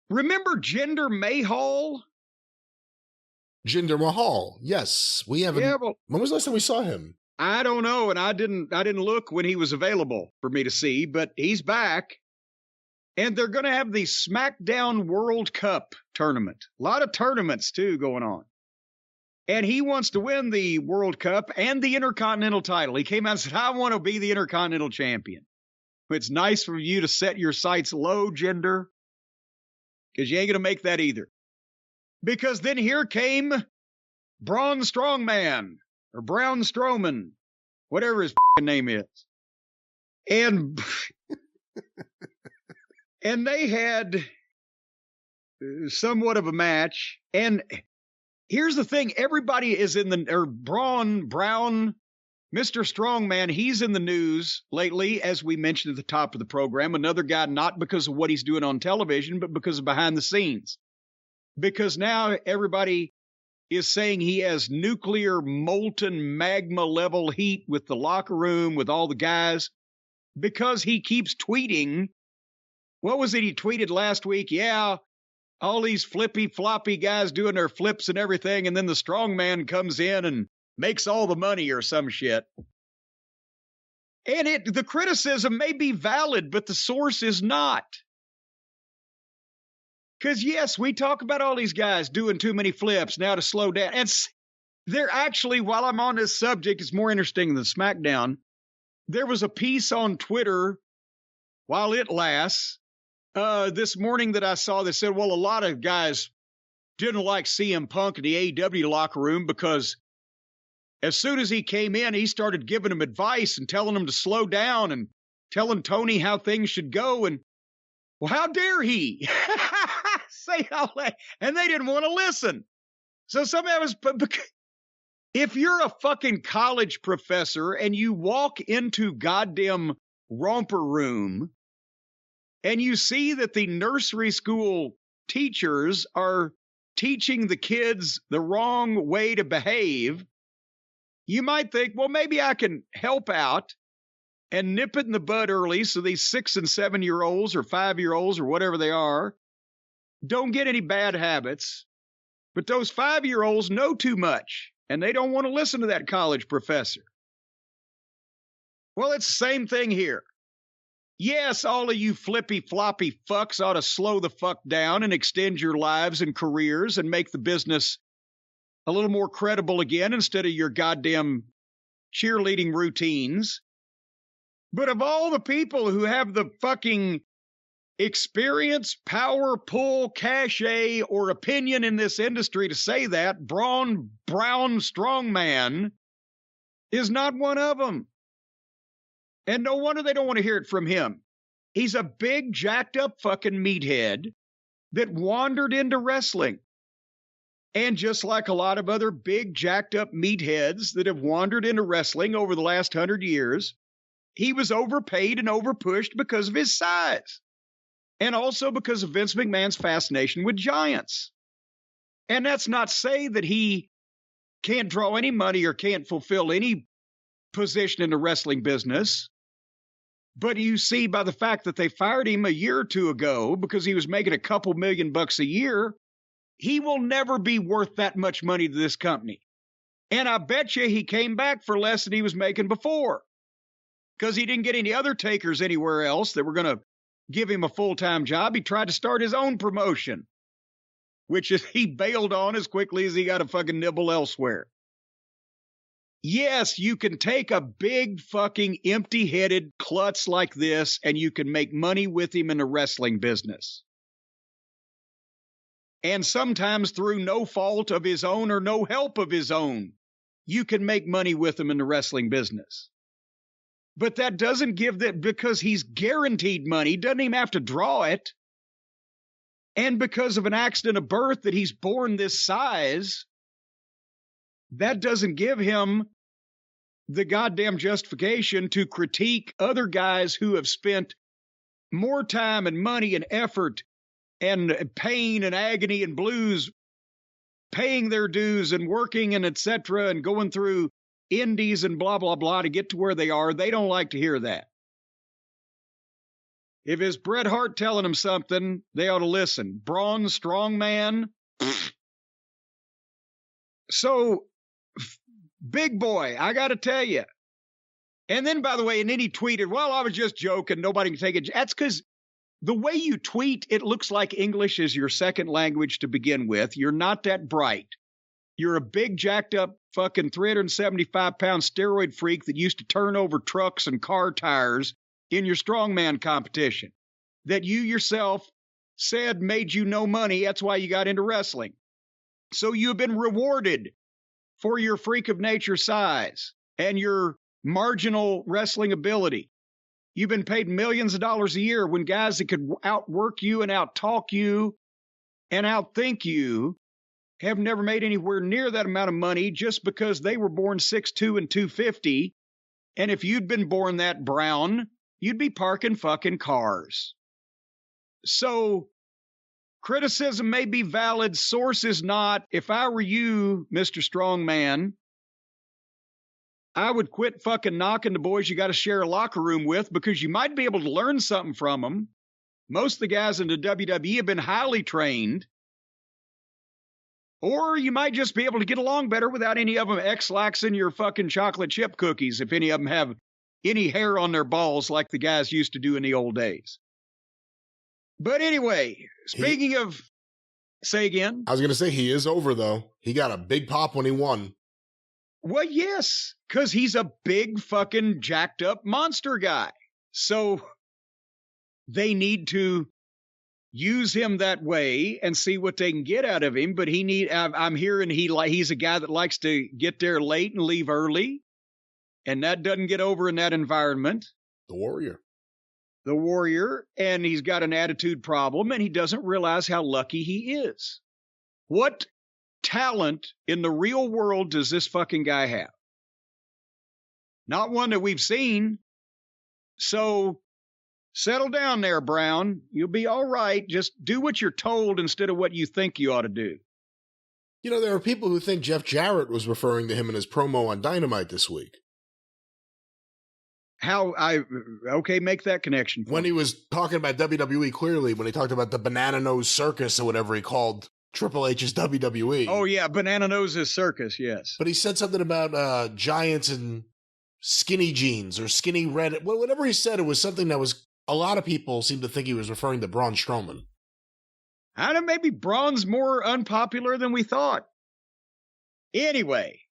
Remember Jinder Mahal? Jinder Mahal. Yes, we haven't. Yeah, well, when was the last time we saw him? I don't know, and I didn't look when he was available for me to see, but he's back. And they're going to have the Smackdown World Cup tournament. A lot of tournaments, too, going on. And he wants to win the World Cup and the Intercontinental title. He came out and said, I want to be the Intercontinental Champion. It's nice for you to set your sights low, Jinder, because you ain't going to make that either. Because then here came Braun Strowman, or Braun Strowman, whatever his name is. And they had somewhat of a match. And here's the thing. Everybody is Braun, Mr. Strongman, he's in the news lately, as we mentioned at the top of the program. Another guy, not because of what he's doing on television, but because of behind the scenes. Because now everybody is saying he has nuclear molten magma level heat with the locker room, with all the guys, because he keeps tweeting. What was it he tweeted last week? Yeah, all these flippy floppy guys doing their flips and everything, and then the strong man comes in and makes all the money or some shit. And the criticism may be valid, but the source is not. Because, yes, we talk about all these guys doing too many flips now to slow down. And they're actually, while I'm on this subject, it's more interesting than SmackDown. There was a piece on Twitter, while it lasts, this morning that I saw that said, well, a lot of guys didn't like CM Punk in the AEW locker room because as soon as he came in, he started giving them advice and telling them to slow down and telling Tony how things should go. And, well, how dare he say all that? And they didn't want to listen. So somebody was, if you're a fucking college professor and you walk into goddamn romper room and you see that the nursery school teachers are teaching the kids the wrong way to behave, you might think, well, maybe I can help out and nip it in the bud early so these 6 and 7-year-olds or 5-year-olds or whatever they are don't get any bad habits. But those 5-year-olds know too much, and they don't want to listen to that college professor. Well, it's the same thing here. Yes, all of you flippy floppy fucks ought to slow the fuck down and extend your lives and careers and make the business a little more credible again instead of your goddamn cheerleading routines. But of all the people who have the fucking experience, power, pull, cachet, or opinion in this industry to say that, Braun Strowman is not one of them. And no wonder they don't want to hear it from him. He's a big, jacked up fucking meathead that wandered into wrestling. And just like a lot of other big, jacked up meatheads that have wandered into wrestling over the last 100 years, he was overpaid and overpushed because of his size. And also because of Vince McMahon's fascination with giants. And that's not to say that he can't draw any money or can't fulfill any position in the wrestling business. But you see by the fact that they fired him a year or two ago because he was making a couple $1,000,000 a year, he will never be worth that much money to this company. And I bet you he came back for less than he was making before because he didn't get any other takers anywhere else that were going to give him a full-time job. He tried to start his own promotion, which is he bailed on as quickly as he got a fucking nibble elsewhere. Yes, you can take a big fucking empty-headed klutz like this and you can make money with him in the wrestling business. And sometimes through no fault of his own or no help of his own, you can make money with him in the wrestling business. But that doesn't give that, because he's guaranteed money, doesn't even have to draw it. And because of an accident of birth that he's born this size, that doesn't give him the goddamn justification to critique other guys who have spent more time and money and effort and pain and agony and blues paying their dues and working and etc. and going through indies and blah, blah, blah to get to where they are. They don't like to hear that. If it's Bret Hart telling him something, they ought to listen. Braun Strowman. So, big boy, I got to tell you. And then, by the way, and then he tweeted, well, I was just joking. Nobody can take it. That's because the way you tweet, it looks like English is your second language to begin with. You're not that bright. You're a big, jacked up fucking 375-pound steroid freak that used to turn over trucks and car tires in your strongman competition that you yourself said made you no money. That's why you got into wrestling. So you've been rewarded for your freak of nature size and your marginal wrestling ability. You've been paid millions of dollars a year when guys that could outwork you and outtalk you and outthink you have never made anywhere near that amount of money just because they were born 6'2" and 250. And if you'd been born that brown, you'd be parking fucking cars. So criticism may be valid. Source is not. If I were you, Mr. Strongman, I would quit fucking knocking the boys you got to share a locker room with because you might be able to learn something from them. Most of the guys in the WWE have been highly trained. Or you might just be able to get along better without any of them X-laxing your fucking chocolate chip cookies if any of them have any hair on their balls like the guys used to do in the old days. But anyway, speaking of... Say again? I was going to say he is over, though. He got a big pop when he won. Well, yes, because he's a big fucking jacked up monster guy. So they need to use him that way and see what they can get out of him. But I'm hearing he's a guy that likes to get there late and leave early. And that doesn't get over in that environment. The Warrior. And he's got an attitude problem and he doesn't realize how lucky he is. What talent in the real world does this fucking guy have? Not one that we've seen. So settle down there, Brown. You'll be all right. Just do what you're told instead of what you think you ought to do. You know, there are people who think Jeff Jarrett was referring to him in his promo on Dynamite this week. Make that connection. When he was talking about WWE, clearly, when he talked about the Banana Nose Circus or whatever he called Triple H's WWE. Oh, yeah, Banana Nose's Circus, yes. But he said something about giants and skinny jeans or skinny red. Well, whatever he said, it was something that was, a lot of people seem to think he was referring to Braun Strowman. I don't know, maybe Braun's more unpopular than we thought. Anyway,